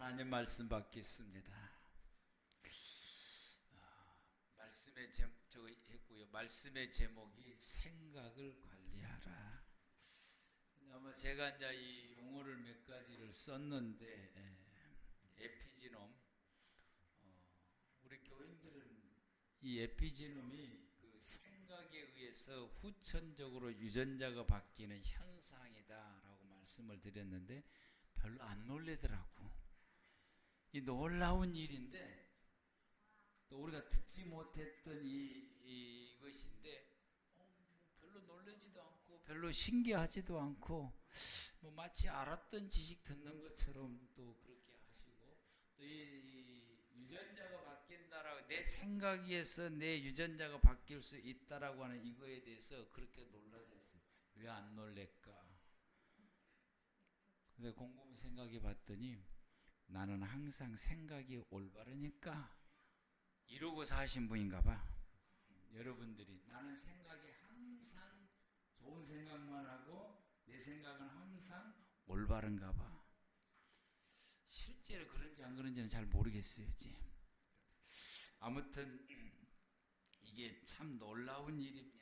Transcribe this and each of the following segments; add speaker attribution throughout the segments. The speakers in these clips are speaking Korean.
Speaker 1: 하나님 말씀 받겠습니다. 말씀의 제목이 생각을 관리하라. 아마 제가 이제 이 용어를 몇 가지를 썼는데, 에피지놈, 우리 교인들은 이 에피지놈이 그 생각에 의해서 후천적으로 유전자가 바뀌는 현상이다라고 말씀을 드렸는데 별로 안 놀래더라고. 이 놀라운 일인데 또 우리가 듣지 못했던 이것인데 별로 놀라지도 않고 별로 신기하지도 않고 뭐 마치 알았던 지식 듣는 것처럼 또 그렇게 하시고, 또 이 유전자가 바뀐다라고, 내 생각에서 내 유전자가 바뀔 수 있다라고 하는 이거에 대해서 그렇게 놀라서 왜 안 놀랄까? 근데 곰곰이 생각해 봤더니 나는 항상 생각이 올바르니까 이러고 사신 분인가 봐. 여러분들이 나는 생각이 항상 좋은 생각만 하고 내 생각은 항상 올바른가 봐. 실제로 그런지 안 그런지는 잘 모르겠어요. 아무튼 이게 참 놀라운 일입니다.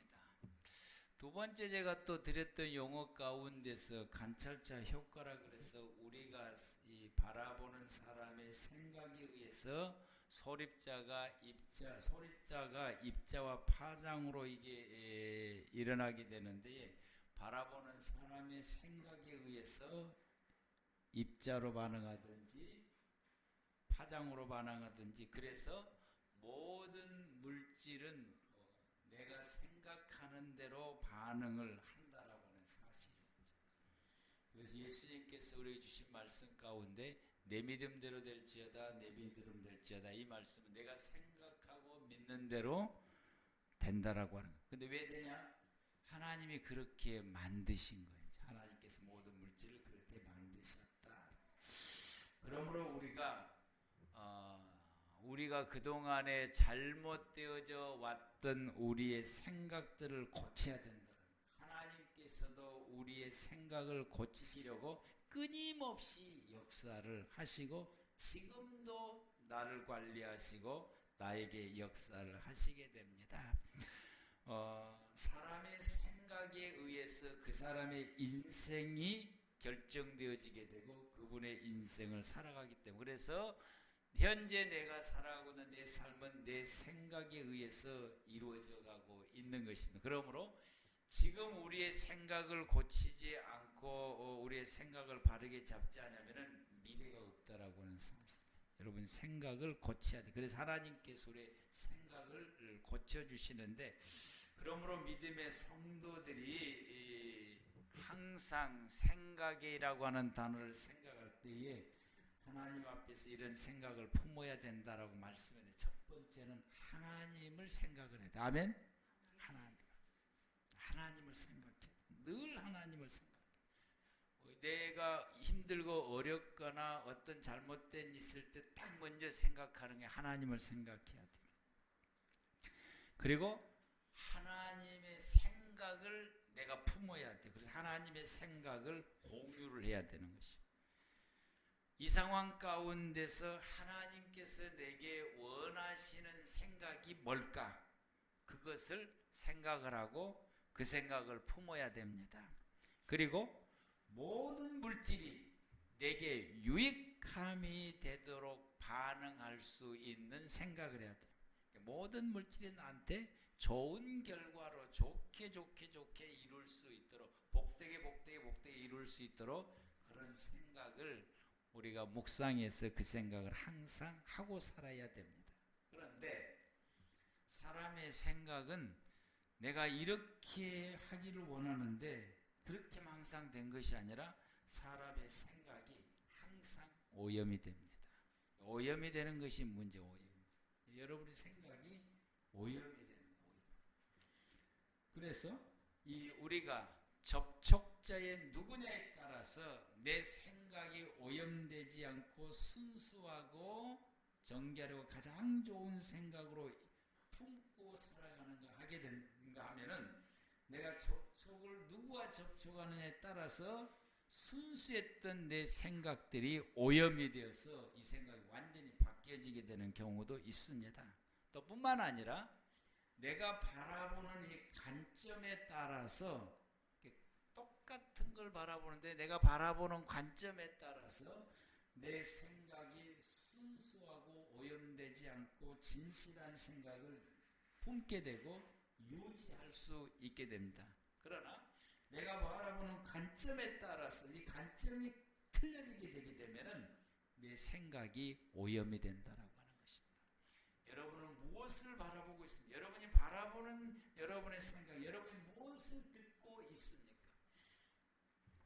Speaker 1: 두 번째 제가 또 드렸던 용어 가운데서 관찰자 효과라 그래서 우리가 이 바라보는 사람의 생각에 의해서 소립자가 입자와 파장으로 이게 일어나게 되는데, 바라보는 사람의 생각에 의해서 입자로 반응하든지 파장으로 반응하든지, 그래서 모든 물질은 내가 생각하는 대로 반응을 한다라고 하는 사실이죠. 그래서 예수님께서 우리에게 주신 말씀 가운데 내 믿음대로 될지어다, 내 믿음 될지어다, 이 말씀은 내가 생각하고 믿는 대로 된다라고 하는 거예요. 근데 왜 되냐? 하나님이 그렇게 만드신 거예요. 하나님께서 모든 물질을 그렇게 만드셨다. 그러므로 우리가 그동안에 잘못되어져 왔던 우리의 생각들을 고쳐야 된다. 하나님께서도 우리의 생각을 고치시려고 끊임없이 역사를 하시고 지금도 나를 관리하시고 나에게 역사를 하시게 됩니다. 사람의 생각에 의해서 그 사람의 인생이 결정되어지게 되고 그분의 인생을 살아가기 때문에, 그래서 현재 내가 살아가고 있는 내 삶은 내 생각에 의해서 이루어져 가고 있는 것입니다. 그러므로 지금 우리의 생각을 고치지 않고 우리의 생각을 바르게 잡지 않으면 미래가 없다라고 하는 사실. 여러분, 생각을 고쳐야 돼. 그래서 하나님께서 우리의 생각을 고쳐주시는데, 그러므로 믿음의 성도들이 항상 생각이라고 하는 단어를 생각할 때에 하나님 앞에서 이런 생각을 품어야 된다라고 말씀했는데, 첫 번째는 하나님을 생각을 해야 돼. 아멘? 하나님을 생각해. 늘 하나님을 생각해. 내가 힘들고 어렵거나 어떤 잘못된 일 있을 때 딱 먼저 생각하는 게 하나님을 생각해야 돼. 그리고 하나님의 생각을 내가 품어야 돼. 그래서 하나님의 생각을 공유를 해야 되는 것이. 이 상황 가운데서 하나님께서 내게 원하시는 생각이 뭘까? 그것을 생각을 하고 그 생각을 품어야 됩니다. 그리고 모든 물질이 내게 유익함이 되도록 반응할 수 있는 생각을 해야 돼요. 모든 물질이 나한테 좋은 결과로 좋게 이룰 수 있도록, 복되게 이룰 수 있도록 그런 생각을 우리가 묵상해서 그 생각을 항상 하고 살아야 됩니다. 그런데 사람의 생각은 내가 이렇게 하기를 원하는데 그렇게만 항상 된 것이 아니라 사람의 생각이 항상 오염이 됩니다. 오염이 되는 것이 문제. 여러분의 생각이 오염이 되는 거예요. 그래서 우리가 접촉자의 누구냐에 따라서 내 생각이 오염되지 않고 순수하고 정결하고 가장 좋은 생각으로 품고 살아가는가 하게 되는가 하면은, 내가 접촉을 누구와 접촉하느냐에 따라서 순수했던 내 생각들이 오염이 되어서 이 생각이 완전히 바뀌어지게 되는 경우도 있습니다. 또 뿐만 아니라 내가 바라보는 이 관점에 따라서 똑같은 걸 바라보는데 내가 바라보는 관점에 따라서 내 생각이 순수하고 오염되지 않고 진실한 생각을 품게 되고 유지할 수 있게 됩니다. 그러나 내가 바라보는 관점에 따라서 이 관점이 틀려지게 되게 되면은 내 생각이 오염이 된다라고 하는 것입니다. 여러분은 무엇을 바라보고 있습니까? 여러분이 바라보는 여러분의 생각, 여러분이 무엇을 듣고 있습니까?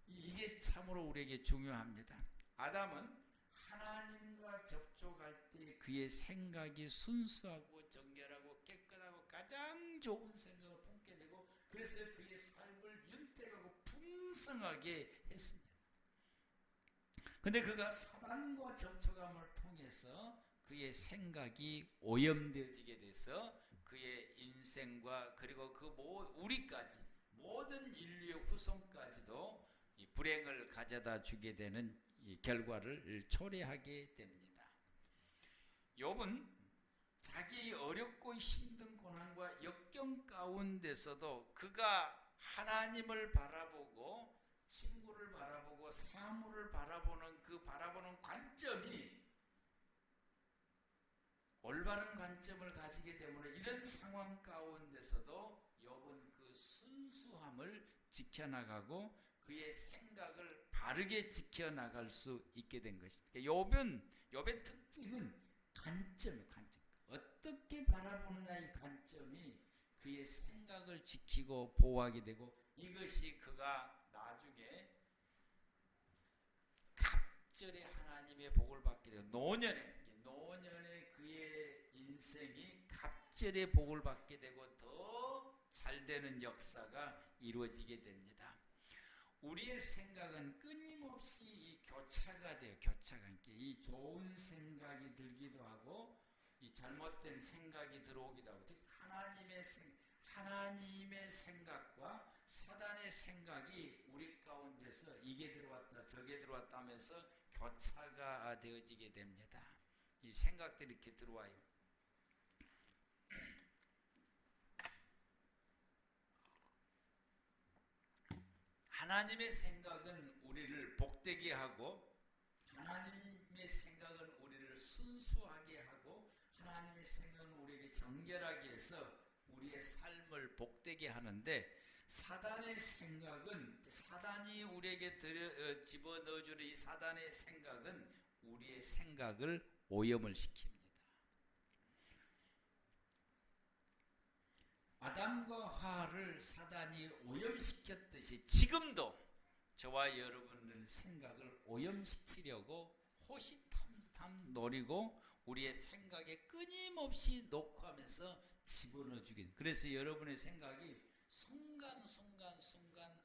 Speaker 1: 이게 참으로 우리에게 중요합니다. 아담은 하나님과 접촉할 때 그의 생각이 순수하고 정결하고 깨끗하고 가장 좋은 생각을 품게 되고 그래서 그의 삶을 윤택하고 풍성하게 했습니다. 근데 그가 사단과 접촉함을 통해서 그의 생각이 오염되어지게 돼서 그의 인생과 그리고 우리까지 모든 인류의 후손까지도 이 불행을 가져다 주게 되는 이 결과를 초래하게 됩니다. 욥은 자기 어렵고 힘든 고난과 역경 가운데서도 그가 하나님을 바라보고 친구를 바라보고 사물을 바라보는 그 바라보는 관점이 올바른 관점을 가지게 되므로 이런 상황 가운데서도 욥은 그 순수함을 지켜나가고 그의 생각을 바르게 지켜나갈 수 있게 된 것입니다. 욥의 특징은 관점. 어떻게 바라보느냐 이 관점이 그의 생각을 지키고 보호하게 되고 이것이 그가 나중에 갑절에 하나님의 복을 받게 되고 노년에 그의 인생이 갑절에 복을 받게 되고 더 잘되는 역사가 이루어지게 됩니다. 우리의 생각은 끊임없이 이 교차가 돼요. 이 좋은 생각이 들기도 하고 이 잘못된 생각이 들어오기도 하고 즉 하나님의 생각과 사단의 생각이 우리 가운데서 이게 들어왔다 저게 들어왔다 하면서 교차가 되어지게 됩니다. 이 생각들이 이렇게 들어와요. 하나님의 생각은 우리를 복되게 하고 하나님의 생각은 우리를 순수하게 하고 하나님의 생각은 우리에게 정결하게 해서 우리의 삶을 복되게 하는데 사단의 생각은 사단이 우리에게 집어넣어주는 이 사단의 생각은 우리의 생각을 오염을 시킵니다. 아담과 하와를 사단이 오염시켰듯이 지금도 저와 여러분의 생각을 오염시키려고 호시탐탐 노리고 우리의 생각에 끊임없이 녹화하면서 집어넣어주긴. 그래서 여러분의 생각이 순간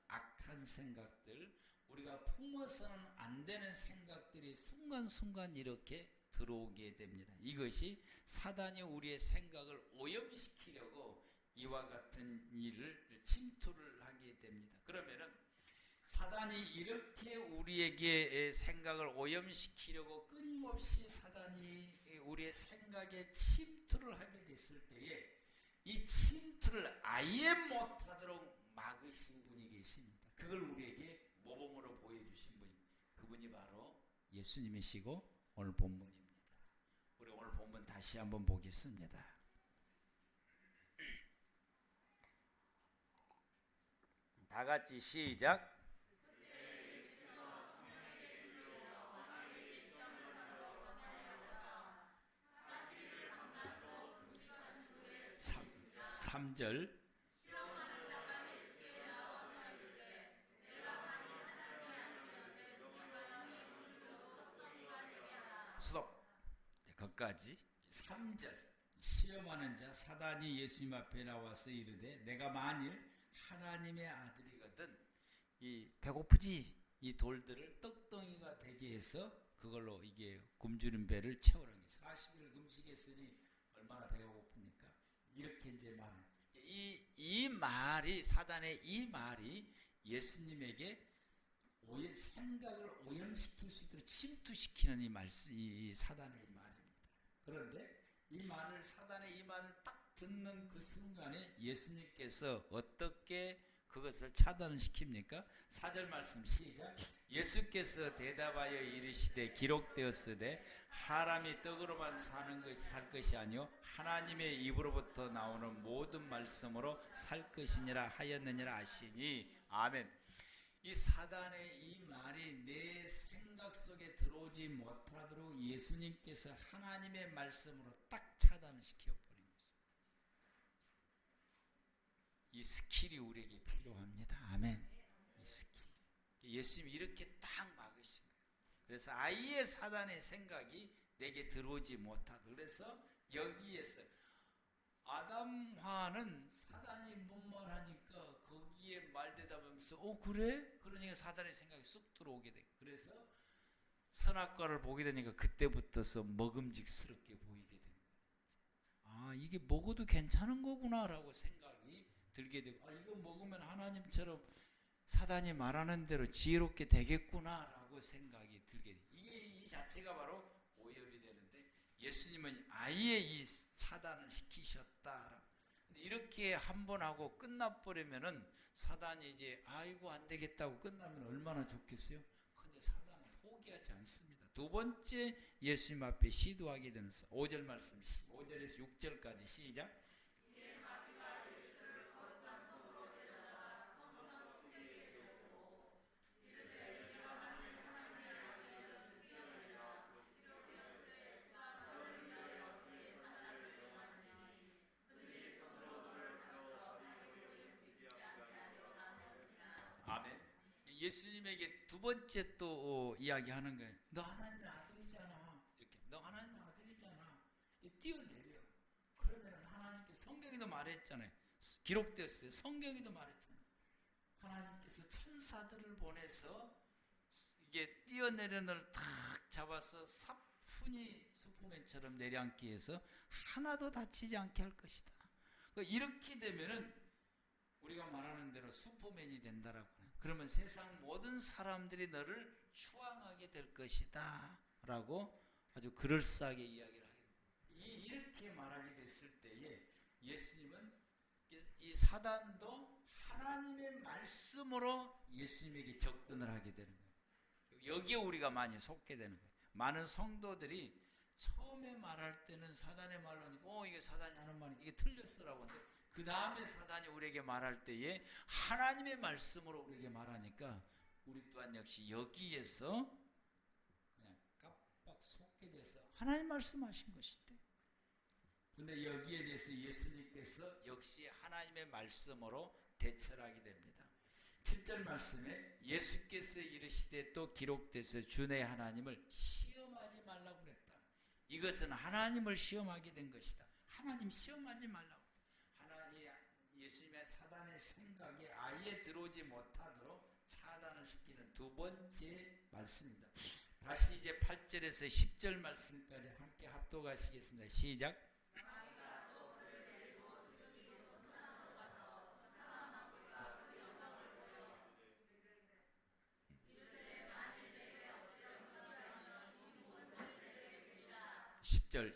Speaker 1: 악한 생각들, 우리가 품어서는 안 되는 생각들이 순간순간 이렇게 들어오게 됩니다. 이것이 사단이 우리의 생각을 오염시키려고 이와 같은 일을 침투를 하게 됩니다. 그러면은 사단이 이렇게 우리에게 생각을 오염시키려고 끊임없이 사단이 우리의 생각에 침투를 하게 됐을 때에 이 침투를 아예 못하도록 막으신 분이 계십니다. 그걸 우리에게 모범으로 보여주신 분이 그분이 바로 예수님이시고 오늘 본문입니다. 우리 오늘 본문 다시 한번 보겠습니다. 다 같이 시작. 3절 스톱. 거기까지 3절 시험하는 자 사단이 예수님 앞에 나와서 이르되 내가 만일 하나님의 아들이거든 이 배고프지 이 돌들을 떡덩이가 되게 해서 그걸로 이게 굶주린 배를 채우라는 게 40일 금식했으니 얼마나 배가 고픕니까? 이렇게 이제 말은 이 말이 사단의 이 말이 예수님에게 생각을 오염시킬 수 있도록 침투시키는 이 말씀, 이 사단의 이 말입니다. 그런데 이 말을, 사단의 이 말을 딱 듣는 그 순간에 예수님께서 어떻게 그것을 차단을 시킵니까? 4절 말씀 시작. 예수께서 대답하여 이르시되 기록되었으되 사람이 떡으로만 살 것이 아니요 하나님의 입으로부터 나오는 모든 말씀으로 살 것이니라 하였느니라 하시니. 아멘. 이 사단의 이 말이 내 생각 속에 들어오지 못하도록 예수님께서 하나님의 말씀으로 딱 차단을 시켜버린 것입니다. 이 스킬이 우리에게 필요합니다. 아멘. 이 스킬. 예수님이 이렇게 딱 막으신 거예요. 그래서 아예 사단의 생각이 내게 들어오지 못하도록. 그래서 여기에서 아담화는 사단이 뭔 말하니까 거기에 말대답하면서 그래? 그러니까 사단의 생각이 쑥 들어오게 돼. 그래서 선악과를 보게 되니까 그때부터서 먹음직스럽게 보이게 된 거예요. 이게 먹어도 괜찮은 거구나라고 생각이 들게 되고, 이거 먹으면 하나님처럼 사단이 말하는 대로 지혜롭게 되겠구나라고 생각이 들게 돼요. 이게 이 자체가 바로 오염이 되는데 예수님은 아예 이 차단을 시키셨다. 이렇게 한 번 하고 끝나버리면은 사단이 이제 아이고 안 되겠다고 끝나면 얼마나 좋겠어요? 근데 사단은 포기하지 않습니다. 두 번째 예수님 앞에 시도하게 되는 5절 말씀, 5절에서 6절까지 시작. 아멘. 예수님에게 두 번째 또 이야기하는 거예요. 너 하나님의 아들이잖아. 이렇게 너 하나님의 아들이잖아. 뛰어내려. 그러면 하나님께 성경에도 말했잖아요. 기록되었을 때 성경에도 말했잖아요. 하나님께서 천사들을 보내서 이게 뛰어내려 너를 탁 잡아서 사뿐히 슈퍼맨처럼 내려앉기 위해서 하나도 다치지 않게 할 것이다. 이렇게 되면은 우리가 말하는 대로 슈퍼맨이 된다라고. 그러면 세상 모든 사람들이 너를 추앙하게 될 것이다 라고 아주 그럴싸하게 이야기를 하게 됩니다. 이렇게 말하게 됐을 때에 예수님은 이 사단도 하나님의 말씀으로 예수님에게 접근을 하게 되는 거예요. 여기에 우리가 많이 속게 되는 거예요. 많은 성도들이 처음에 말할 때는 사단의 말로 하니까 이게 사단이 하는 말이 이게 틀렸어라고 하는데 그 다음에 사단이 우리에게 말할 때에 하나님의 말씀으로 우리에게 말하니까 우리 또한 역시 여기에서 그냥 깜빡 속게 돼서 하나님 말씀하신 것인데, 근데 여기에 대해서 예수님께서 역시 하나님의 말씀으로 대처를 하게 됩니다. 7절 말씀에 예수께서 이르시되 또 기록돼서 주내 하나님을 시험하지 말라고 그랬다. 이것은 하나님을 시험하게 된 것이다. 하나님 시험하지 말라고. 예수님의 사단의 생각에 아예 들어오지 못하도록 차단을 시키는 두 번째 말씀입니다. 다시 이제 8절에서 10절 말씀까지 함께 합독하시겠습니다. 시작.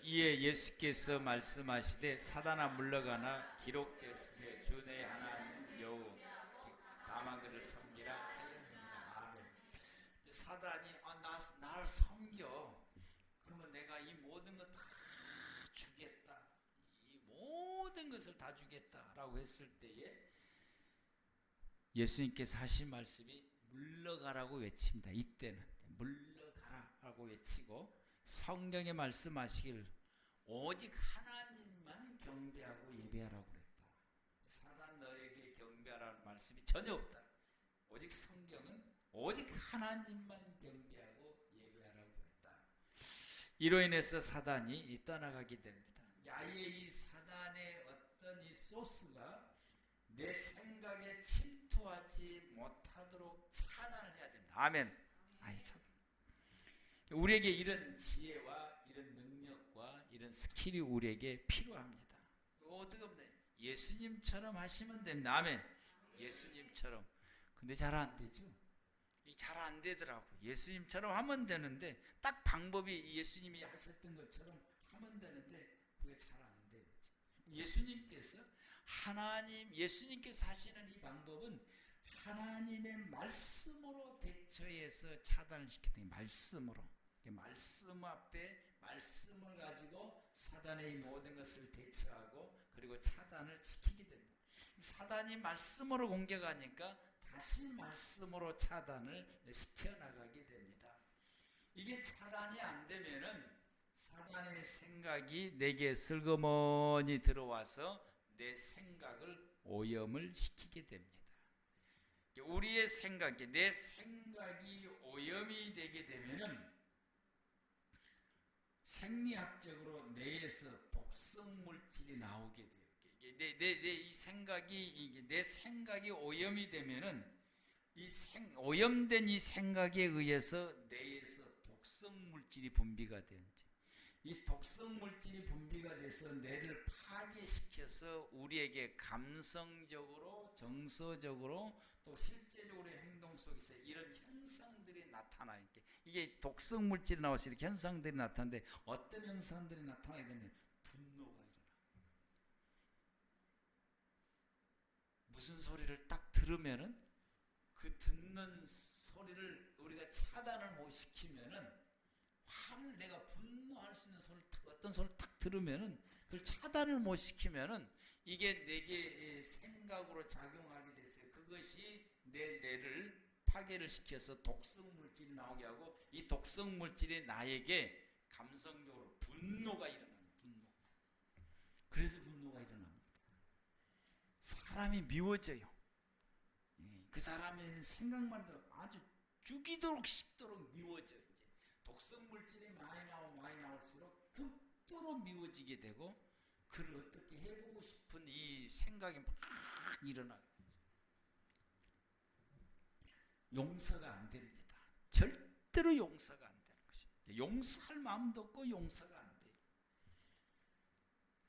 Speaker 1: 이에 예수께서 말씀하시되 사단아 물러가나 기록되었으되 주 내 하나님 여호와 다만 그를 섬기라 하였느니라. 아멘. 사단이 나를 섬겨 그러면 내가 이 모든 것 다 주겠다, 이 모든 것을 다 주겠다라고 했을 때에 예수님께서 하신 말씀이 물러가라고 외칩니다. 이때는 물러가라라고 외치고 성경에 말씀하시길 오직 하나님만 경배하고 예배하라고 그랬다. 사단 너에게 경배하라는 말씀이 전혀 없다. 오직 성경은 오직 하나님만 경배하고 예배하라고 그랬다. 이로 인해서 사단이 떠나가게 됩니다. 아예 이 사단의 어떤 이 소스가 내 생각에 침투하지 못하도록 차단을 해야 됩니다. 아멘. 참. 우리에게 이런 지혜와 이런 능력과 이런 스킬이 우리에게 필요합니다. 어떻게 보면 예수님처럼 하시면 됩니다. 아멘. 예수님처럼. 근데 잘 안 되죠. 잘 안 되더라고. 예수님처럼 하면 되는데 딱 방법이 예수님이 하셨던 것처럼 하면 되는데 그게 잘 안 돼요. 예수님께서 하시는 이 방법은 하나님의 말씀으로 대처해서 차단을 시켰던 말씀으로. 말씀 앞에 말씀을 가지고 사단의 모든 것을 대처하고 그리고 차단을 시키게 됩니다. 사단이 말씀으로 공격하니까 다시 말씀으로 차단을 시켜나가게 됩니다. 이게 차단이 안 되면은 사단의 생각이 내게 슬그머니 들어와서 내 생각을 오염을 시키게 됩니다. 우리의 생각이, 내 생각이 오염이 되게 되면은 생리학적으로 뇌에서 독성 물질이 나오게 돼요. 내 생각이 오염이 되면은 오염된 이 생각에 의해서 뇌에서 독성 물질이 분비가 돼요. 이 독성 물질이 분비가 돼서 뇌를 파괴시켜서 우리에게 감성적으로, 정서적으로 또 실제적으로의 행동 속에서 이런 현상들이 나타나요. 이게 독성 물질이 나와서 이렇게 현상들이 나타나는데 어떤 현상들이 나타나게 되면 분노가 일어나. 무슨 소리를 딱 들으면은 그 듣는 소리를 우리가 차단을 못 시키면은 화를 내가 분노할 수 있는 소리를 어떤 소리를 딱 들으면은 그걸 차단을 못 시키면은 이게 내게 생각으로 작용하게 됐어요. 그것이 내 뇌를 파괴를 시켜서 독성 물질이 나오게 하고 이 독성 물질이 나에게 감성적으로 분노가 일어나요. 분노. 그래서 분노가 일어납니다. 사람이 미워져요. 그 사람의 생각만 들어 아주 죽이도록 싶도록 미워져요. 이제 독성 물질이 많이 나올수록 극도로 미워지게 되고 그를 어떻게 해보고 싶은 이 생각이 막 일어나요. 용서가 안 됩니다. 절대로 용서가 안 되는 것입니다. 용서할 마음도 없고 용서가 안 돼요.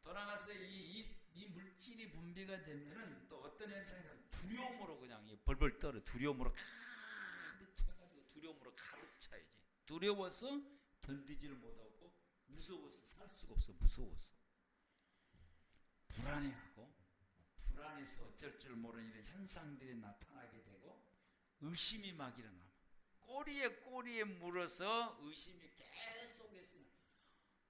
Speaker 1: 돌아가서 이 물질이 분비가 되면은 또 어떤 현상이 두려움으로 그냥 벌벌 떨어. 두려움으로 가득 차가지고 두려움으로 가득 차야지. 두려워서 견디지를 못하고 무서워서 살 수가 없어. 무서워서 불안해하고 불안해서 어쩔 줄 모르는 이런 현상들이 나타나게 되고 의심이 막 일어나. 꼬리에 물어서 의심이 계속해서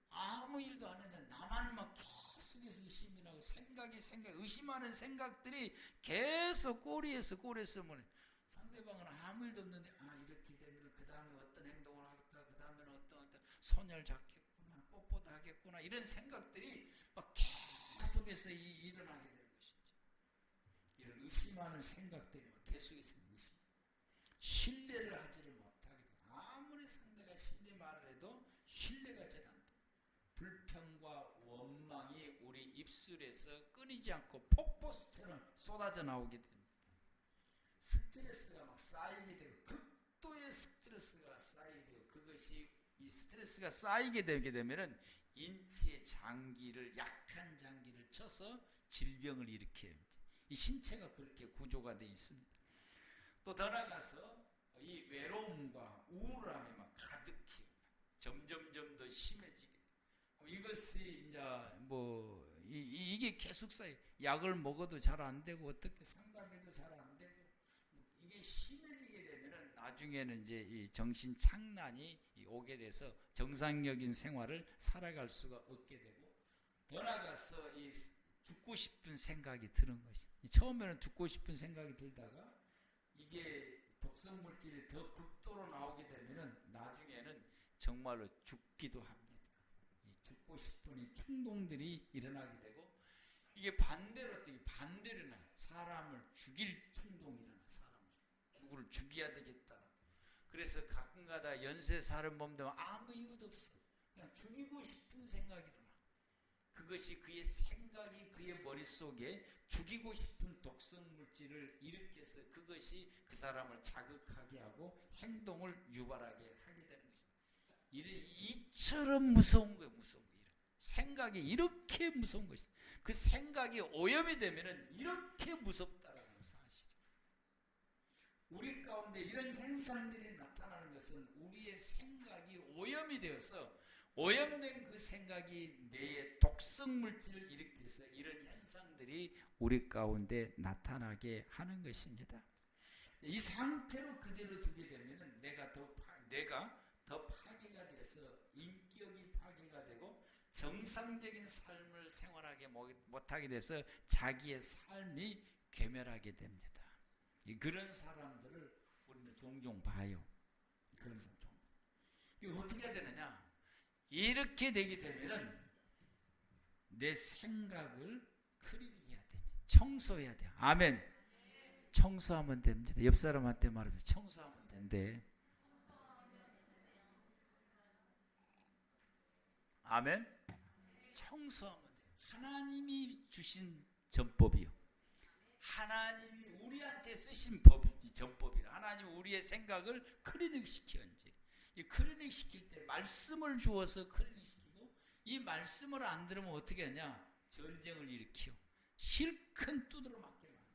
Speaker 1: 아무 일도 안 했는데 나만 막 계속해서 의심이 나고 의심하는 생각들이 계속 꼬리에서 뭐래. 상대방은 아무 일도 없는데 이렇게 되면 그 다음에 어떤 행동을 하겠다. 그 다음에는 어떤 손을 잡겠구나. 뽀뽀도 하겠구나. 이런 생각들이 막 계속해서 일어나게 되는 것이죠. 이런 의심하는 생각들이 막 계속해서 신뢰를 하지를 못하게 돼. 아무리 상대가 신뢰 말을 해도 신뢰가 잘 안 돼. 불평과 원망이 우리 입술에서 끊이지 않고 폭포수처럼 쏟아져 나오게 됩니다. 스트레스가 막 쌓이게 되고 극도의 스트레스가 쌓이게 되고 그것이 이 스트레스가 쌓이게 되게 되면은 인체 장기를 약한 장기를 쳐서 질병을 일으켜요. 이 신체가 그렇게 구조가 되어 있습니다. 또 더 나아가서 이 외로움과 우울함이 막 가득히 점점점 더 심해지게 이것이 이제 이게 계속 쌓여 약을 먹어도 잘 안 되고 어떻게 상담해도 잘 안 되고 이게 심해지게 되면은 나중에는 이제 이 정신 착란이 오게 돼서 정상적인 생활을 살아갈 수가 없게 되고 더 나아가서 이 죽고 싶은 생각이 드는 것이 처음에는 죽고 싶은 생각이 들다가 이게 독성 물질이 더 극도로 나오게 되면은 나중에는 정말로 죽기도 합니다. 죽고 싶은 이 충동들이 일어나게 되고 이게 반대로 사람을 죽일 충동이 일어나. 누구를 죽여야 되겠다. 그래서 가끔가다 연쇄 살인범들 아무 이유도 없어. 그냥 죽이고 싶은 생각이 일어나. 그것이 그의 생각이 그의 머릿속에 죽이고 싶은 독성 물질을 일으켜서 그것이 그 사람을 자극하게 하고 행동을 유발하게 하게 되는 것입니다. 이처럼 무서운 거예요. 생각이 이렇게 무서운 것이다. 그 생각이 오염이 되면은 이렇게 무섭다라는 사실이에요. 우리 가운데 이런 현상들이 나타나는 것은 우리의 생각이 오염이 되어서 오염된 그 생각이 뇌에 독성 물질을 일으켜서 이런 현상들이 우리 가운데 나타나게 하는 것입니다. 이 상태로 그대로 두게 되면 뇌가 더 파괴가 돼서 인격이 파괴가 되고 정상적인 삶을 생활하게 못하게 돼서 자기의 삶이 괴멸하게 됩니다. 그런 사람들을 우리는 종종 봐요. 그런 사람 종종. 이거 어떻게 해야 되느냐? 이렇게 되게 되면은 내 생각을 클리닝해야 돼. 청소해야 돼. 아멘. 청소하면 됩니다. 옆 사람한테 말하면 청소하면 된대. 아멘. 청소하면 돼. 하나님이 주신 전법이요. 하나님이 우리한테 쓰신 전법이라. 하나님 우리의 생각을 클리닝 시키는지. 이 클리닝 시킬 때 말씀을 주어서 클리닝 시키고 이 말씀을 안 들으면 어떻게 하냐? 전쟁을 일으키요. 실컷 두드러 맞게 만들어.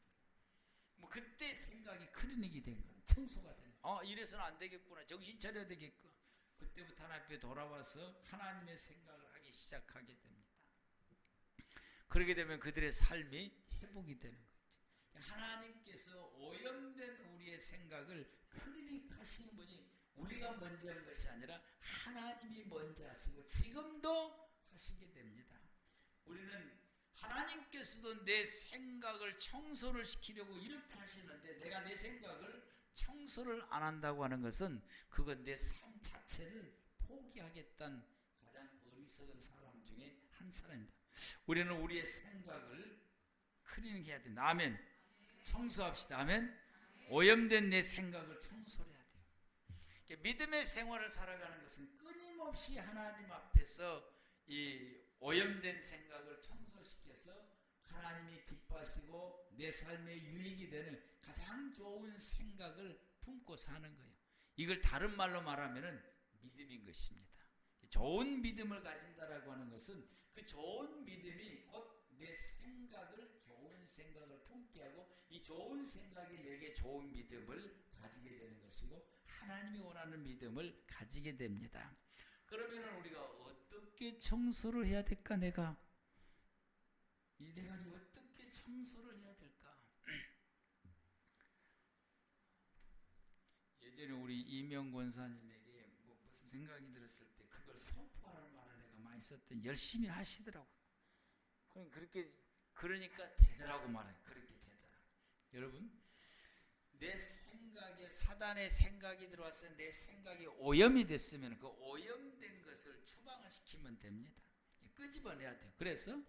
Speaker 1: 뭐 그때 생각이 클리닝이 된 거야. 청소가 된 거야. 이래서는 안 되겠구나. 정신 차려야 되겠구나. 그때부터 하나님 앞에 돌아와서 하나님의 생각을 하기 시작하게 됩니다. 그렇게 되면 그들의 삶이 회복이 되는 거죠. 하나님께서 오염된 우리의 생각을 클리닉하시는 분이 우리가 먼저 하는 것이 아니라 하나님이 먼저 하시고 지금도 하시게 됩니다. 우리는 하나님께서도 내 생각을 청소를 시키려고 이렇게 하시는데 내가 내 생각을 청소를 안 한다고 하는 것은 그건 내 삶 자체를 포기하겠다는 가장 어리석은 사람 중에 한 사람입니다. 우리는 우리의 생각을 클리닝해야 된다. 아멘. 청소합시다. 아멘. 오염된 내 생각을 청소해야 돼요. 믿음의 생활을 살아가는 것은 끊임없이 하나님 앞에서 이 오염된 생각을 청소시켜서 하나님이 기뻐하시고 내 삶에 유익이 되는 가장 좋은 생각을 품고 사는 거예요. 이걸 다른 말로 말하면 믿음인 것입니다. 좋은 믿음을 가진다라고 하는 것은 그 좋은 믿음이 곧 내 생각을 좋은 생각을 품게 하고 이 좋은 생각이 내게 좋은 믿음을 가지게 되는 것이고 하나님이 원하는 믿음을 가지게 됩니다. 그러면 우리가 어떻게 청소를 해야 될까? 내가 어떻게 청소를 해야 될까? 예전에 우리 이명 권사님에게 무슨 생각이 들었을 때 그걸 선포하라는 말을 내가 많이 썼더니 열심히 하시더라고요. 그러니까 되더라고 말해. 그렇게 되더라. 여러분, 내 생각에 사단의 생각이 들어와서 내 생각이 오염이 됐으면 그 오염된 것을 추방을 시키면 됩니다. 끄집어내야 돼요. 그래서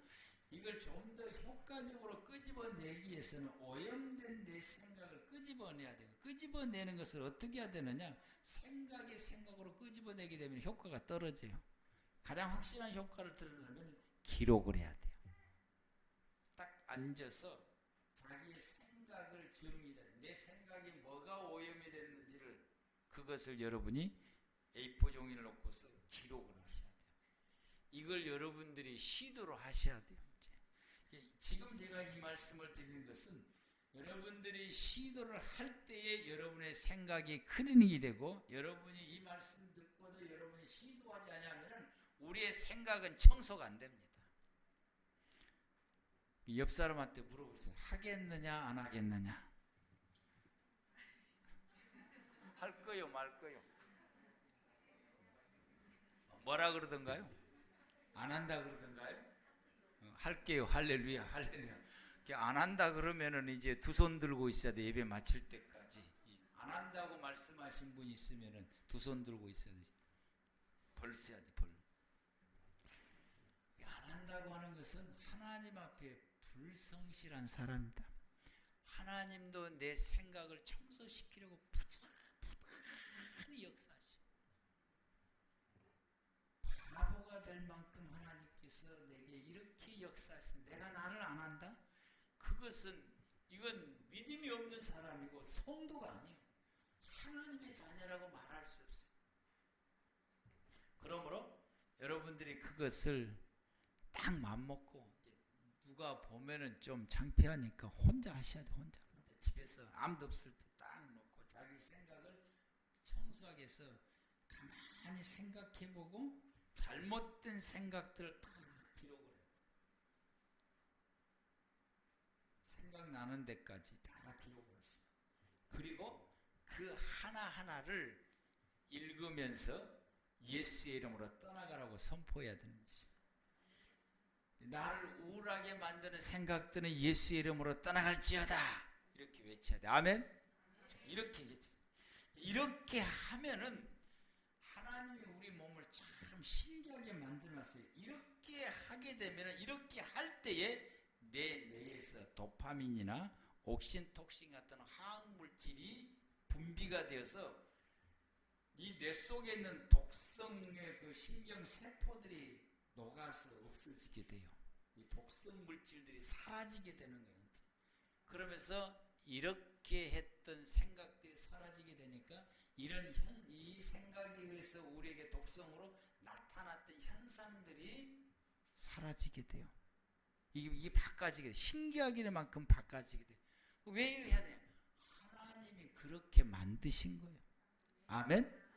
Speaker 1: 이걸 좀 더 효과적으로 끄집어내기 위해서는 오염된 내 생각을 끄집어내야 돼요. 끄집어내는 것을 어떻게 해야 되느냐? 생각이 생각으로 끄집어내게 되면 효과가 떨어져요. 가장 확실한 효과를 드러내려면 기록을 해야 돼요. 딱 앉아서 자기 생각을 정리해. 내 생각이 뭐가 오염이 됐는지를 그것을 여러분이 A4 종이를 놓고서 기록을 하셔야 돼요. 이걸 여러분들이 시도로 하셔야 돼요. 지금 제가 이 말씀을 드리는 것은 여러분들이 시도를 할 때에 여러분의 생각이 클리닝이 되고 여러분이 이 말씀 듣고도 여러분이 시도하지 않으면 우리의 생각은 청소가 안 됩니다. 옆 사람한테 물어보세요. 하겠느냐 안 하겠느냐? 할 거요 말 거요? 뭐라 그러던가요? 안 한다 그러던가요? 할게요. 할렐루야 할렐루야. 안 한다 그러면은 이제 두 손 들고 있어야 돼. 예배 마칠 때까지. 안 한다고 말씀하신 분이 있으면은 두 손 들고 있어야 돼. 벌 써야 돼. 벌. 안 한다고 하는 것은 하나님 앞에 불성실한 사람입니다. 하나님도 내 생각을 청소시키려고 부단히 역사하시고 바보가 될 만큼 하나님께서 내게 이렇게 역사하시는데 내가 나를 안 한다? 이건 믿음이 없는 사람이고 성도가 아니에요. 하나님의 자녀라고 말할 수 없어요. 그러므로 여러분들이 그것을 딱 맘먹고 누가 보면은 좀 창피하니까 혼자 하셔야 돼. 혼자 집에서 아무도 없을 때 딱 놓고 자기 생각을 청소하기 위해서 가만히 생각해보고 잘못된 생각들을 다 기록을 해요. 생각나는 데까지 다 기록을 했어요. 그리고 그 하나하나를 읽으면서 예수의 이름으로 떠나가라고 선포해야 되는 것이에요. 나를 우울하게 만드는 생각들은 예수의 이름으로 떠나갈지어다 이렇게 외쳐야 돼. 아멘. 이렇게 하면은 하나님이 우리 몸을 참 신기하게 만들어놨어요. 이렇게 하게 되면은, 이렇게 할 때에 내 뇌에서 도파민이나 옥신톡신 같은 화학물질이 분비가 되어서 이 뇌 속에 있는 독성의 그 신경 세포들이 녹아서 없어지게 돼요. 이 독성 물질들이 사라지게 되는 거예요. 그러면서 이렇게 했던 생각들이 사라지게 되니까 이 생각에 의해서 우리에게 독성으로 나타났던 현상들이 사라지게 돼요. 이게 바꿔지게 돼요. 신기하기만큼 바꿔지게 돼요. 왜 이렇게 해야 돼요? 하나님이 그렇게 만드신 거예요. 아멘?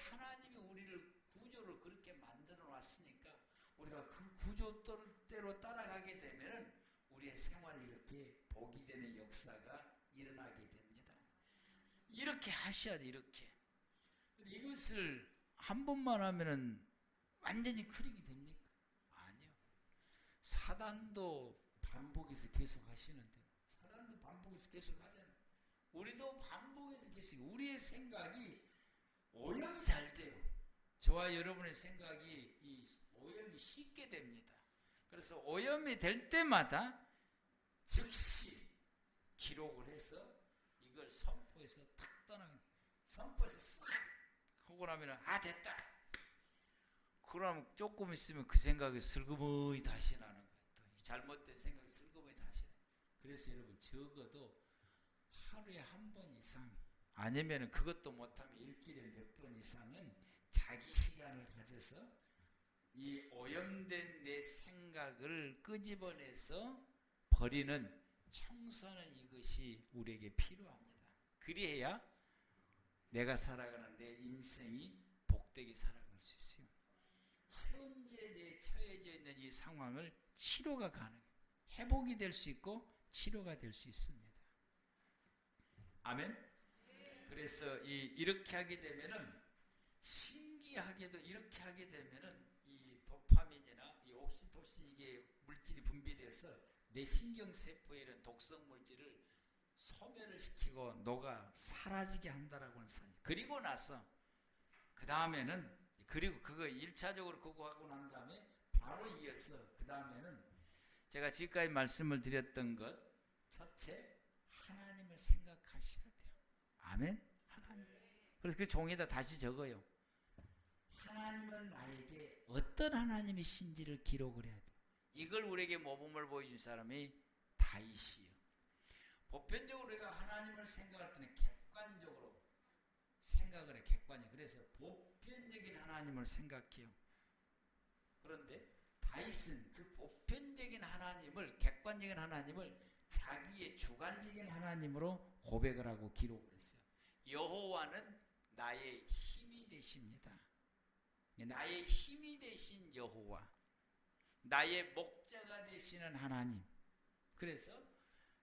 Speaker 1: 하나님이 우리를 구조를 그렇게 만들어 놨으니까 우리가 그 구조대로 따라가게 되면은 우리의 생활이 이렇게 복이 되는 역사가 일어나게 됩니다. 이렇게 하셔야 돼. 이렇게. 이것을 한 번만 하면은 완전히 클릭이 됩니까? 아니요. 사단도 반복해서 계속 하시는데, 사단도 반복해서 계속 하잖아요. 우리도 반복해서 계속, 우리의 생각이 오염이 잘 돼요. 저와 여러분의 생각이 오염이 쉽게 됩니다. 그래서 오염이 될 때마다 즉시 기록을 해서 이걸 선포해서 탁 떠나는, 선포해서 싹 하고 나면 됐다. 그럼 조금 있으면 그 생각이 슬그머니 다시 나는 거예요. 또 잘못된 생각이 슬그머니 다시 나요. 그래서 여러분 적어도 하루에 한 번 이상, 아니면 그것도 못하면 일주일에 몇 번 이상은 자기 시간을 가져서 이 오염된 내 생각을 끄집어내서 버리는, 청소하는 이것이 우리에게 필요합니다. 그리해야 내가 살아가는 내 인생이 복되게 살아갈 수 있어요. 현재 내 처해져 있는 이 상황을 치료가 가능해요. 회복이 될 수 있고 치료가 될 수 있습니다. 아멘. 그래서 이렇게 하게 되면은, 신기하게도 이렇게 하게 되면은 이 도파민이나 이 옥시토신, 이게 물질이 분비돼서 내 신경세포에 이런 독성 물질을 소멸을 시키고 녹아 사라지게 한다라고 하는 사실. 그리고 나서 그 다음에는, 그리고 그거 1차적으로 그거 하고 난 다음에 바로 이어서 그 다음에는 제가 지금까지 말씀을 드렸던 것, 첫째, 하나님을 생각하셔야 돼요. 아멘. 하나님. 그래서 그 종이에다 다시 적어요. 하나님은 나에게 어떤 하나님이신지를 기록을 해야 돼요. 이걸 우리에게 모범을 보여준 사람이 다윗이에요. 보편적으로 우리가 하나님을 생각할 때는 객관적으로 생각을 해. 객관이. 그래서 보편적인 하나님을 생각해요. 그런데 다윗은 그 보편적인 하나님을, 객관적인 하나님을 자기의 주관적인 하나님으로 고백을 하고 기록을 했어요. 여호와는 나의 힘이 되십니다. 나의 힘이 되신 여호와, 나의 목자가 되시는 하나님. 그래서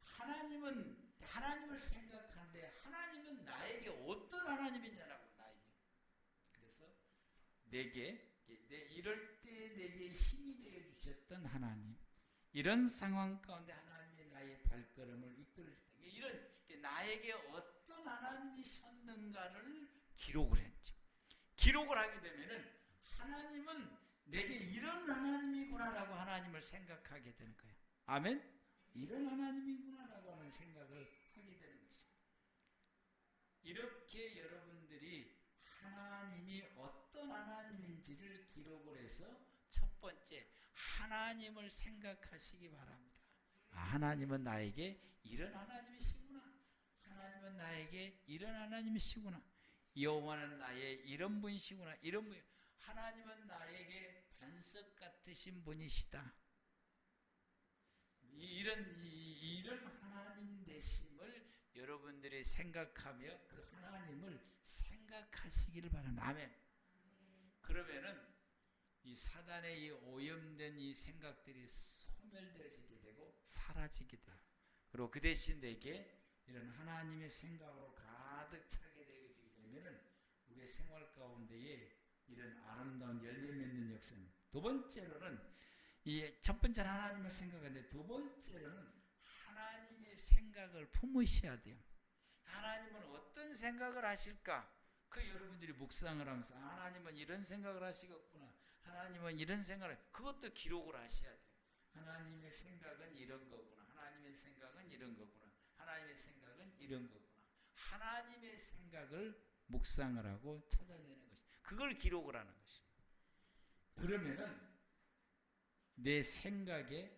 Speaker 1: 하나님을 생각하는데, 하나님은 나에게 어떤 하나님이냐라고, 나에게. 그래서 이럴 때 내게 힘이 되어 주셨던 하나님, 이런 상황 가운데 하나님이 나의 발걸음을 이끌어 주셨다. 이런 나에게 어떤 하나님이셨는가를 기록을 했죠. 기록을 하게 되면은 하나님은 내게 이런 하나님이구나라고 하나님을 생각하게 되는 거예요. 아멘? 이런 하나님이구나라고 하는 생각을 하게 되는 것입니다. 이렇게 여러분들이 하나님이 어떤 하나님인지를 기록을 해서 첫 번째, 하나님을 생각하시기 바랍니다. 하나님은 나에게 이런 하나님이시구나. 하나님은 나에게 이런 하나님이시구나. 여호와는 나의 이런 분이시구나. 이런 분. 하나님은 나에게 반석 같으신 분이시다. 이런 하나님 되심을 여러분들이 생각하며 그 하나님을 생각하시기를 바랍니다. 아멘. 그러면은 이 사단의 이 오염된 이 생각들이 소멸되어지게 되고 사라지게 돼요. 그리고 그 대신 내게 이런 하나님의 생각으로 가득 차게 되어지게 되면은 우리의 생활 가운데에 이런 아름다운 열매 맺는 역사입니다. 두 번째로는 이 첫 번째는 하나님의 생각인데 두 번째로는 하나님의 생각을 품으셔야 돼요. 하나님은 어떤 생각을 하실까? 그 여러분들이 묵상을 하면서 하나님은 이런 생각을 하시겠구나. 하나님은 이런 생각을 그것도 기록을 하셔야 돼요. 하나님의 생각은 이런 거구나. 하나님의 생각은 이런 거구나. 하나님의 생각은 이런 거구나. 하나님의 생각을 묵상을 하고 찾아내는 것이 그걸 기록을 하는 것입니다. 그러면은 내 생각에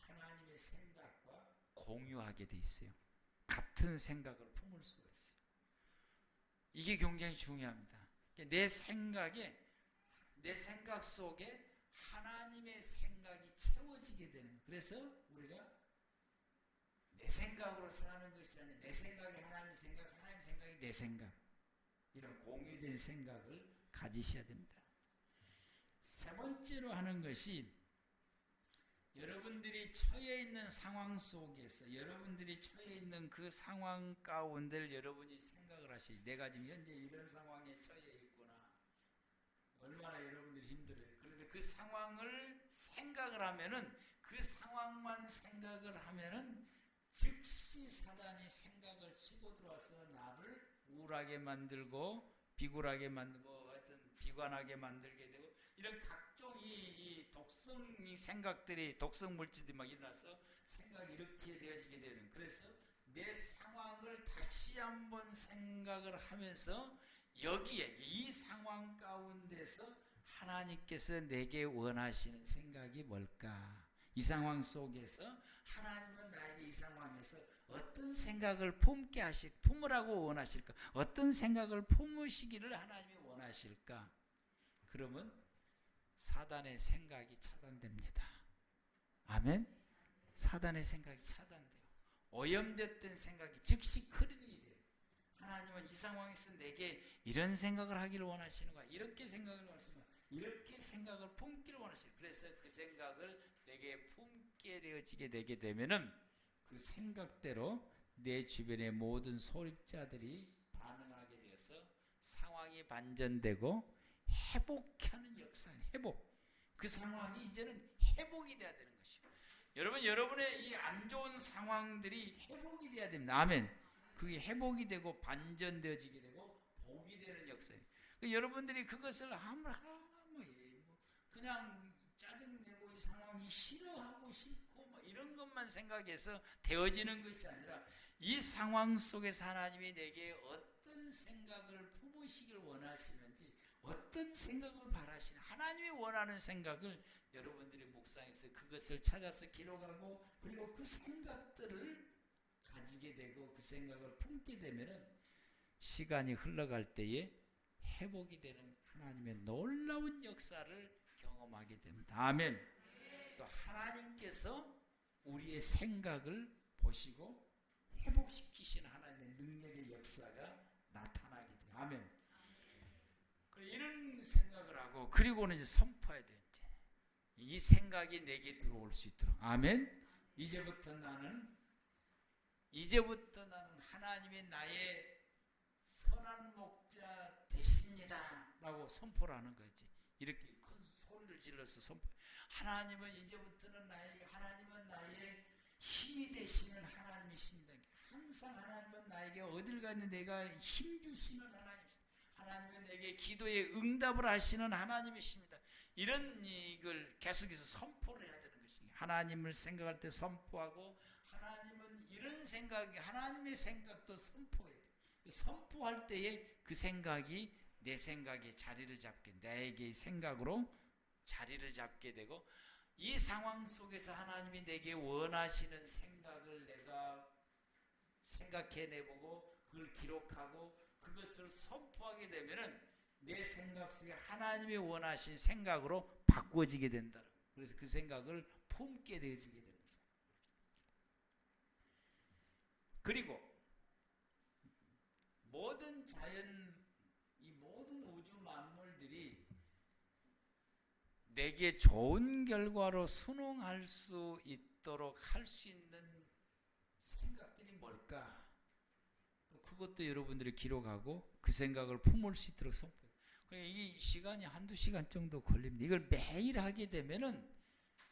Speaker 1: 하나님의 생각과 공유하게 돼 있어요. 같은 생각을 품을 수가 있어요. 이게 굉장히 중요합니다. 내 생각에 내 생각 속에 하나님의 생각이 채워지게 되는. 그래서 우리가 내 생각으로 사는 것이 아니라 내 생각이 하나님 생각, 하나님 생각이 내 생각. 이런 공유된 생각을 가지셔야 됩니다. 세 번째로 하는 것이 여러분들이 처해 있는 상황 속에서 여러분들이 처해 있는 그 상황 가운데 여러분이 생각을 하시. 내가 지금 현재 이런 상황에 처해 있구나. 얼마나 여러분들이 힘들어요. 그런데 그 상황을 생각을 하면은 그 상황만 생각을 하면은 즉시 사단이 생각을 치고 들어와서 나를 우울하게 만들고 비굴하게 만들고 하여튼 비관하게 만들게 되고 이런 각종 이 독성 이 생각들이 독성 물질들이 막 일어나서 생각이 이렇게 되어지게 되는. 그래서 내 상황을 다시 한번 생각을 하면서 여기에 이 상황 가운데서 하나님께서 내게 원하시는 생각이 뭘까? 이 상황 속에서 하나님은 나에게 이 상황에서 어떤 생각을 품으라고 원하실까? 어떤 생각을 품으시기를 하나님이 원하실까? 그러면 사단의 생각이 차단됩니다. 아멘? 사단의 생각이 차단돼요. 오염됐던 생각이 즉시 클린이 돼요. 하나님은 이 상황에서 내게 이런 생각을 하기를 원하시는 거야. 이렇게 생각을 원하시는 거야. 이렇게 생각을 품기를 원하시는 거야. 그래서 그 생각을 내게 품게 되어지게 되게 되면은 그 생각대로 내 주변의 모든 소립자들이 반응하게 되어서 상황이 반전되고 회복하는 역사는 회복. 그 상황이 이제는 회복이 돼야 되는 것이에요. 여러분, 여러분의 이 안 좋은 상황들이 회복이 돼야 됩니다. 아멘. 그게 회복이 되고 반전되어지게 되고 복이 되는 역사예요. 여러분들이 그것을 그냥 짜증내고 이 상황이 싫어하고 싫고 뭐 이런 것만 생각해서 되어지는 것이 아니라 이 상황 속에서 하나님이 내게 어떤 생각을 품으시길 원하시는지 어떤 생각을 바라시는 하나님이 원하는 생각을 여러분들이 묵상해서 그것을 찾아서 기록하고 그리고 그 생각들을 가지게 되고 그 생각을 품게 되면은 시간이 흘러갈 때에 회복이 되는 하나님의 놀라운 역사를 경험하게 됩니다. 아멘. 또 하나님께서 우리의 생각을 보시고 회복시키시는 하나님의 능력의 역사가 나타나게 돼요. 아멘. 이런 생각을 하고 그리고는 이제 선포해야 돼요. 이 생각이 내게 들어올 수 있도록. 아멘. 이제부터 나는 하나님이 나의 선한 목자 되십니다 라고 선포를 하는 거지. 이렇게 큰 소리를 질러서 선포. 하나님은 이제부터는 하나님은 나의 힘이 되시는 하나님이십니다. 항상 하나님은 나에게 어딜 가든 내가 힘 주시는 하나님이십니다. 하나님은 내게 기도에 응답을 하시는 하나님이십니다. 이런 이걸 계속해서 선포를 해야 되는 것입니다. 하나님을 생각할 때 선포하고 하나님은 이런 생각이 하나님의 생각도 선포해야 돼요. 선포할 때에 그 생각이 내 생각에 자리를 잡게 나에게 생각으로 자리를 잡게 되고 이 상황 속에서 하나님이 내게 원하시는 생각을 내가 생각해내보고 그걸 기록하고 그것을 선포하게 되면은 내 생각 속에 하나님이 원하신 생각으로 바꾸어지게 된다. 그래서 그 생각을 품게 되어지게 됩니다. 그리고 모든 자연, 이 모든 우주 만물들이 내게 좋은 결과로 순응할 수 있도록 할 수 있는 생각들이 뭘까? 그것도 여러분들이 기록하고 그 생각을 품을 수 있도록 선포해요. 이 시간이 한두 시간 정도 걸립니다. 이걸 매일 하게 되면은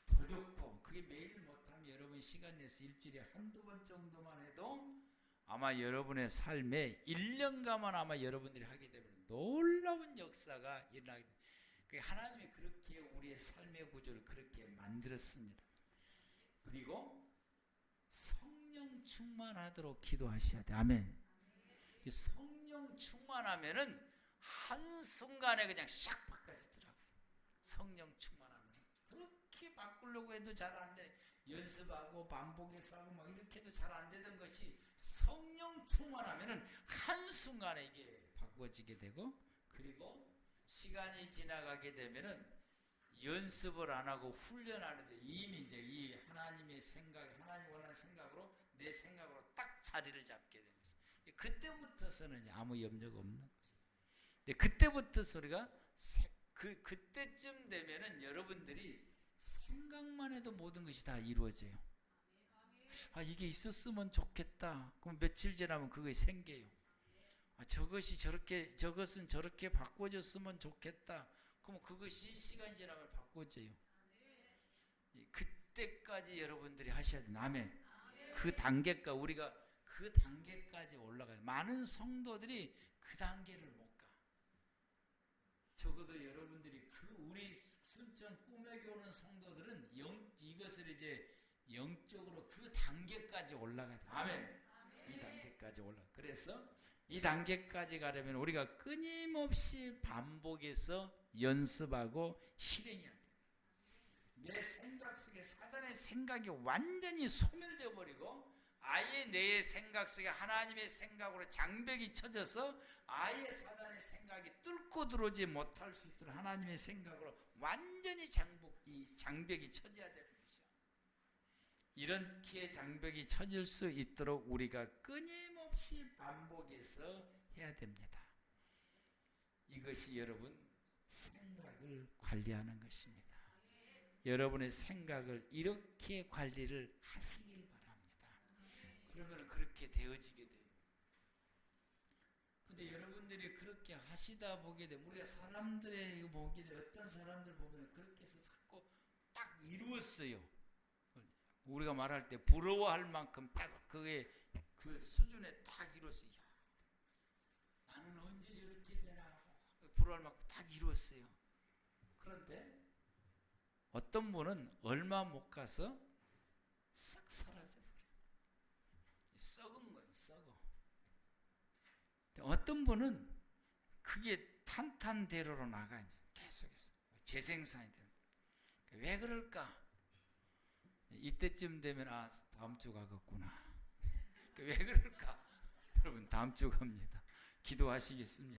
Speaker 1: 더 좋고, 그게 매일 못하면 여러분 시간 내서 일주일에 한두 번 정도만 해도 아마 여러분의 삶에 1년간만 아마 여러분들이 하게 되면 놀라운 역사가 일어나게 됩니다. 하나님이 그렇게 우리의 삶의 구조를 그렇게 만들었습니다. 그리고 성령 충만하도록 기도하셔야 돼. 아멘. 성령 충만하면은 한순간에 그냥 샥 바꿔지더라고요. 성령 충만하면 그렇게 바꾸려고 해도 잘 안 돼. 연습하고 반복해서 하고 막 이렇게 해도 잘 안 되던 것이 성령 충만하면은 한순간에 이게 바꿔지게 되고, 그리고 시간이 지나가게 되면은 연습을 안 하고 훈련 안 해도 이미 이제 이 하나님의 생각, 하나님 원하는 생각으로 내 생각으로 딱 자리를 잡게 됩니다. 그때부터서는 아무 염려가 없는 거죠. 그때부터 우리가 그때쯤 되면은 여러분들이 생각만 해도 모든 것이 다 이루어져요. 아, 이게 있었으면 좋겠다. 그럼 며칠 지나면 그게 생겨요. 아, 저것은 저렇게 바꿔졌으면 좋겠다. 그럼 그것이 시간이 지나면 바꿔져요. 그때까지 여러분들이 하셔야 돼요. 아멘. 그 단계까지 우리가 그 단계까지 올라가요. 많은 성도들이 그 단계를 못 가. 적어도 여러분들이 우리 순천 꿈에게 오는 성도들은 이것을 이제 영적으로 그 단계까지 올라가야 돼. 아멘. 이 단계까지 올라. 그래서 이 단계까지 가려면 우리가 끊임없이 반복해서 연습하고 실행해야 돼. 내 생각 속에 사단의 생각이 완전히 소멸되어 버리고 아예 내 생각 속에 하나님의 생각으로 장벽이 쳐져서 아예 사단의 생각이 뚫고 들어오지 못할 수 있도록 하나님의 생각으로 완전히 장벽이 쳐져야 되는 것이요. 이렇게 장벽이 쳐질 수 있도록 우리가 끊임없이 반복해서 해야 됩니다. 이것이 여러분 생각을 관리하는 것입니다. 여러분의 생각을 이렇게 관리를 하시길 바랍니다. 그러면 그렇게 되어지게 돼요. 근데 여러분들이 그렇게 하시다 보게 되면 우리가 사람들의 이거 보게 되면 어떤 사람들 보면 그렇게 해서 자꾸 딱 이루었어요. 우리가 말할 때 부러워할 만큼 딱 그게 그 수준에 딱 이뤘어요. 야, 나는 언제 저렇게 되나 부러워할 만큼 딱 이뤘어요. 그런데 어떤 분은 얼마 못 가서 싹 사라져버려요. 썩은 거예요. 썩어. 어떤 분은 그게 탄탄대로로 나가요. 계속해서 재생산이 됩니다. 왜 그럴까? 이때쯤 되면 아, 다음 주 가겠구나. 왜 그럴까? 여러분 다음 주 갑니다. 기도하시겠습니다.